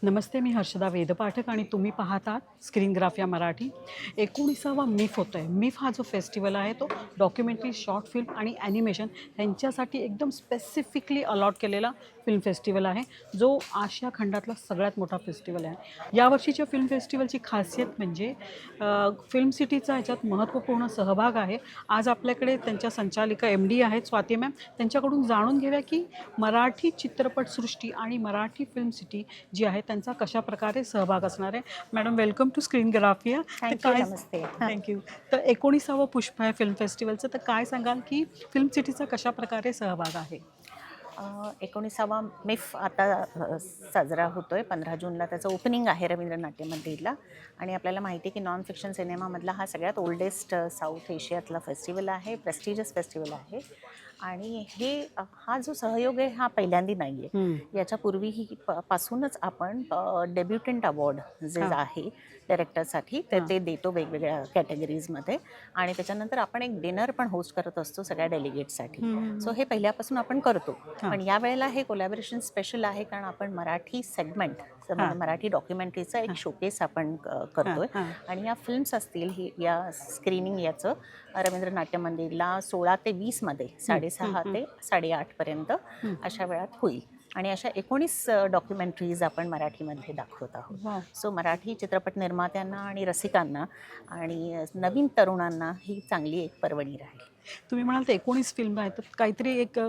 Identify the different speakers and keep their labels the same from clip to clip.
Speaker 1: नमस्ते, मी हर्षदा वेदपाठक आणि तुम्ही पाहतात स्क्रीनग्राफिया मराठी. 19वा मिफ होतो आहे. मिफ हा जो फेस्टिवल आहे तो डॉक्युमेंटरी, शॉर्ट फिल्म आणि ॲनिमेशन ह्यांच्यासाठी एकदम स्पेसिफिकली अलॉट केलेला फिल्म फेस्टिवल आहे, जो आशिया खंडातला सगळ्यात मोठा फेस्टिवल आहे. यावर्षीच्या फिल्म फेस्टिवलची खासियत म्हणजे फिल्म सिटीचा ह्याच्यात महत्त्वपूर्ण सहभाग आहे. आज आपल्याकडे त्यांच्या संचालिका MD आहेत स्वाती मॅम. त्यांच्याकडून जाणून घेऊया की मराठी चित्रपटसृष्टी आणि मराठी फिल्म सिटी जी आहे त्यांचा कशा प्रकारे सहभाग असणार आहे. Madam, welcome to Screengraphia. तर
Speaker 2: थँक्यू.
Speaker 1: काय
Speaker 2: नमस्ते.
Speaker 1: थँक्यू. तर 19वा पुष्प आहे फिल्म फेस्टिवलचं, तर काय सांगाल की फिल्म सिटीचा कशा प्रकारे सहभाग आहे?
Speaker 2: 19वा मिफ आता साजरा होतोय 15 जूनला. त्याचं ओपनिंग आहे रवींद्र नाट्य मंदिरला. आणि आपल्याला माहिती आहे की नॉन फिक्शन सिनेमामधला हा सगळ्यात ओल्डेस्ट साऊथ एशियातला फेस्टिवल आहे, प्रेस्टिजियस फेस्टिवल आहे. आणि हा जो सहयोग आहे हा पहिल्यांदा नाही आहे. याच्यापूर्वीही पासूनच आपण डेब्युटंट अवॉर्ड जे
Speaker 1: हां.
Speaker 2: आहे डायरेक्टरसाठी तर
Speaker 1: हां.
Speaker 2: ते देतो वेगवेगळ्या कॅटेगरीजमध्ये. आणि त्याच्यानंतर आपण एक डिनर पण होस्ट करत असतो सगळ्या डेलिगेट्ससाठी. सो हे पहिल्यापासून आपण करतो.
Speaker 1: हां.
Speaker 2: पण यावेळेला हे कोलॅबोरेशन स्पेशल आहे कारण आपण मराठी सेगमेंट
Speaker 1: हां.
Speaker 2: मराठी डॉक्युमेंटरीचा एक शोकेस आपण करतोय.
Speaker 1: हां.
Speaker 2: आणि या फिल्म्स असतील या स्क्रीनिंग याचं रवींद्र नाट्य मंदिरला 16 ते 20 मध्ये 6:30 ते 8:30 पर्यंत अशा वेळात होईल. आणि अशा 19 डॉक्युमेंटरीज आपण मराठीमध्ये दाखवत आहोत.
Speaker 1: वाव.
Speaker 2: सो मराठी चित्रपट निर्मात्यांना आणि रसिकांना आणि नवीन तरुणांना ही चांगली एक पर्वणी राहील.
Speaker 1: तुम्ही म्हणाल तर 19 फिल्म आहेत, तर काहीतरी एक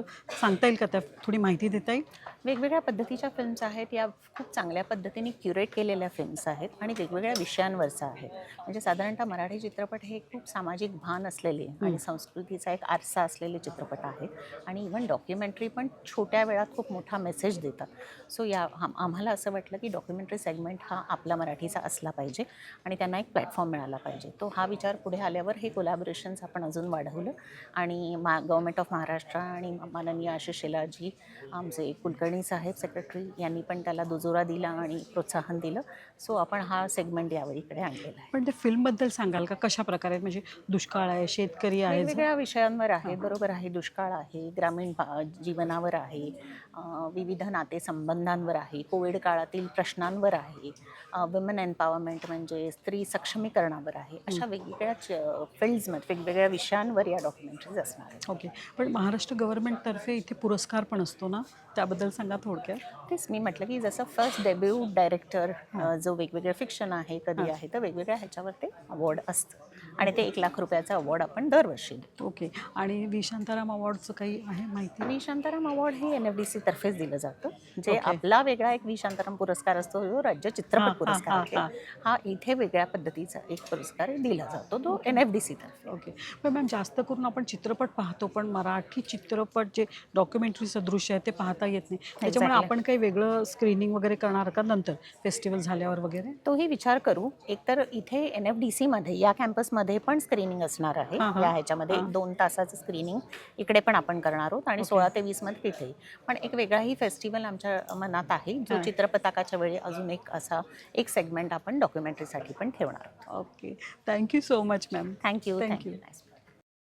Speaker 1: सांगता येईल का, त्या थोडी माहिती देता येईल?
Speaker 2: वेगवेगळ्या पद्धतीच्या फिल्म्स आहेत. या खूप चांगल्या पद्धतीने क्युरेट केलेल्या फिल्म्स आहेत आणि वेगवेगळ्या विषयांवरचा आहे. म्हणजे साधारणतः मराठी चित्रपट हे खूप सामाजिक भान असलेले आणि संस्कृतीचा एक आरसा असलेले चित्रपट आहेत. आणि इव्हन डॉक्युमेंटरी पण छोट्या वेळात खूप मोठा मेसेज देतात. सो आम्हाला असं वाटलं की डॉक्युमेंटरी सेगमेंट हा आपला मराठीचा असला पाहिजे आणि त्यांना एक प्लॅटफॉर्म मिळाला पाहिजे. तो हा विचार पुढे आल्यावर हे कोलॅबोरेशन्स आपण अजून वाढवलं. आणि गव्हर्नमेंट ऑफ महाराष्ट्र आणि माननीय आशिष शेलारजी आमचे कुलकर्णी साहेब सेक्रेटरी यांनी पण त्याला दुजोरा दिला आणि प्रोत्साहन दिलं. सो आपण हा सेगमेंट यावेळी इकडे आणलेला आहे.
Speaker 1: पण ते फिल्मबद्दल सांगाल का, कशा प्रकारे? म्हणजे दुष्काळ आहे, शेतकरी आहे.
Speaker 2: वेगवेगळ्या विषयांवर आहे. बरोबर आहे. दुष्काळ आहे, ग्रामीण जीवनावर आहे, विविध नातेसंबंधांवर आहे, कोविड काळातील प्रश्नांवर आहे, वुमेन एम्पॉवरमेंट म्हणजे स्त्री सक्षमीकरणावर आहे. अशा वेगवेगळ्या फील्ड्समध्ये वेगवेगळ्या विषयांवर या डॉक्युमेंटरीज असणार आहेत.
Speaker 1: ओके. पण महाराष्ट्र गव्हर्नमेंटतर्फे इथे पुरस्कार पण असतो ना, त्याबद्दल सांगा थोडक्यात.
Speaker 2: तेच मी म्हटलं की जसं फर्स्ट डेब्यू डायरेक्टर जो वेगवेगळं फिक्शन आहे कधी आहे तर वेगवेगळ्या ह्याच्यावर ते अवॉर्ड असतं. आणि ते 1 लाख रुपयाचं अवॉर्ड आपण दरवर्षी देतो.
Speaker 1: ओके. आणि व्ही शांताराम अवॉर्डचं काही आहे माहिती?
Speaker 2: व्ही शांताराम अवॉर्ड हे NFDC तर्फेच दिलं जातं. जे आपला वेगळा एक व्ही शांताराम पुरस्कार असतो जो राज्य चित्रपट पुरस्कार आहे. हा इथे वेगळ्या पद्धतीचा एक पुरस्कार दिला जातो तो NFDC तर्फे.
Speaker 1: ओके. पण मॅम, जास्त करून आपण चित्रपट पाहतो, पण मराठी चित्रपट जे डॉक्युमेंटरीचं दृश्य आहे ते पाहता येत नाही. त्याच्यामुळे आपण काही वेगळं स्क्रीनिंग वगैरे करणार का नंतर फेस्टिवल झाल्यावर वगैरे?
Speaker 2: तोही विचार करू. एकतर इथे NFDC मध्ये या कॅम्पसमध्ये पण स्क्रीनिंग असणार आहे. या ह्याच्यामध्ये 1-2 तासाचं स्क्रीनिंग इकडे पण आपण करणार आहोत आणि 16 ते 20 मध्ये तिथेही. पण एक वेगळाही फेस्टिवल आमच्या मनात आहे जो चित्रपटाकाच्या वेळी अजून एक सेगमेंट आपण डॉक्युमेंटरीसाठी पण ठेवणार आहोत.
Speaker 1: Okay. Thank you so much ma'am.
Speaker 2: Thank you.
Speaker 1: Thank you.